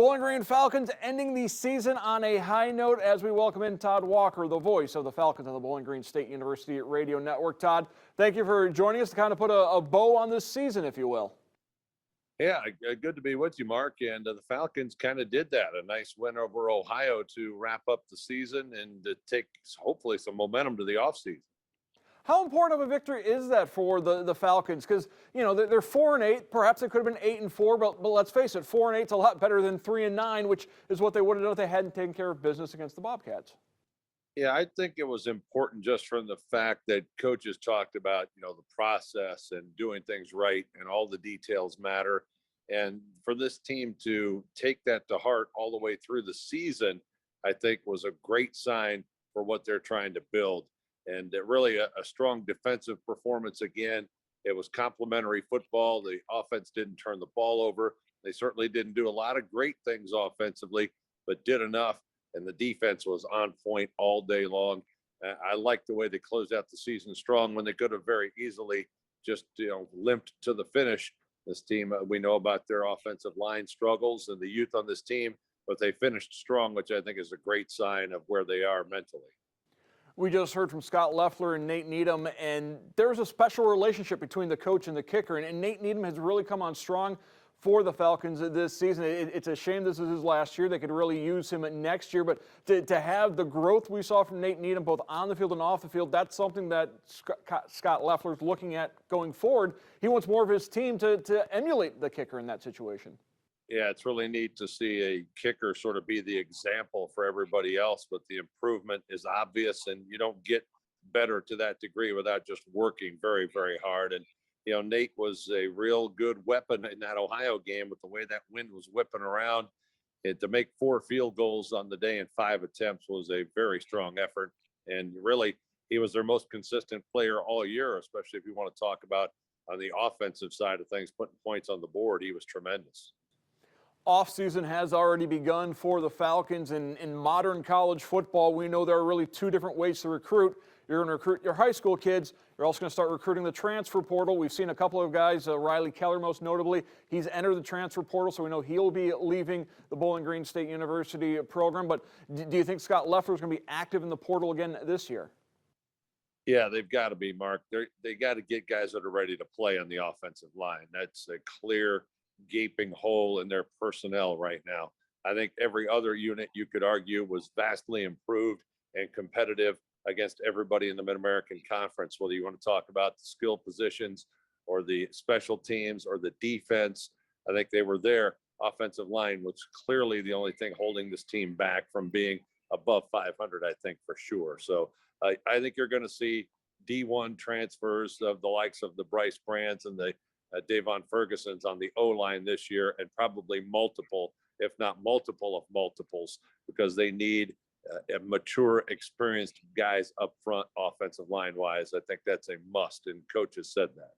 Bowling Green Falcons ending the season on a high note as we welcome in Todd Walker, the voice of the Falcons on the Bowling Green State University Radio Network. Todd, thank you for joining us to kind of put a bow on this season, if you will. Yeah, good to be with you, Mark. And the Falcons kind of did that. A nice win over Ohio to wrap up the season and to take, hopefully, some momentum to the offseason. How important of a victory is that for the Falcons? Because, you know, they're 4-8. Perhaps it could have been 8-4, but let's face it, 4-8 is a lot better than 3-9, which is what they would have done if they hadn't taken care of business against the Bobcats. Yeah, I think it was important just from the fact that coaches talked about, the process and doing things right and all the details matter. And for this team to take that to heart all the way through the season, I think was a great sign for what they're trying to build. And really a strong defensive performance again. It was complimentary football. The offense didn't turn the ball over. They certainly didn't do a lot of great things offensively, but did enough. And the defense was on point all day long. I like the way they closed out the season strong when they could have very easily just, limped to the finish. This team, we know about their offensive line struggles and the youth on this team, but they finished strong, which I think is a great sign of where they are mentally. We just heard from Scott Loeffler and Nate Needham, and there's a special relationship between the coach and the kicker, and Nate Needham has really come on strong for the Falcons this season. It's a shame this is his last year. They could really use him next year, but to have the growth we saw from Nate Needham both on the field and off the field, that's something that Scott Loeffler's looking at going forward. He wants more of his team to emulate the kicker in that situation. Yeah, it's really neat to see a kicker sort of be the example for everybody else, but the improvement is obvious, and you don't get better to that degree without just working very, very hard. And, Nate was a real good weapon in that Ohio game with the way that wind was whipping around. And to make 4 field goals on the day in 5 attempts was a very strong effort. And really, he was their most consistent player all year, especially if you want to talk about on the offensive side of things, putting points on the board. He was tremendous. Offseason has already begun for the Falcons. In modern college football, we know there are really 2 different ways to recruit. You're going to recruit your high school kids. You're also going to start recruiting the transfer portal. We've seen a couple of guys, Riley Keller most notably. He's entered the transfer portal, so we know he'll be leaving the Bowling Green State University program. But do you think Scott Loeffler is going to be active in the portal again this year? Yeah, they've got to be, Mark. They got to get guys that are ready to play on the offensive line. That's a clear gaping hole in their personnel right now. I think every other unit, you could argue, was vastly improved and competitive against everybody in the Mid-American Conference, whether you want to talk about the skill positions or the special teams or the defense. I think they were there. Offensive line was clearly the only thing holding this team back from being above 500, I think, for sure. So I think you're going to see D1 transfers of the likes of the Bryce Brands and the Davon Ferguson's on the O-line this year, and probably multiple, if not multiple of multiples, because they need mature, experienced guys up front, offensive line-wise. I think that's a must, and coaches said that.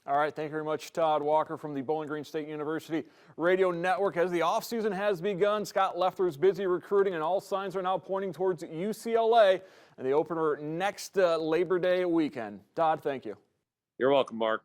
All right, thank you very much, Todd Walker from the Bowling Green State University Radio Network. As the offseason has begun, Scott Loeffler's busy recruiting, and all signs are now pointing towards UCLA and the opener next Labor Day weekend. Todd, thank you. You're welcome, Mark.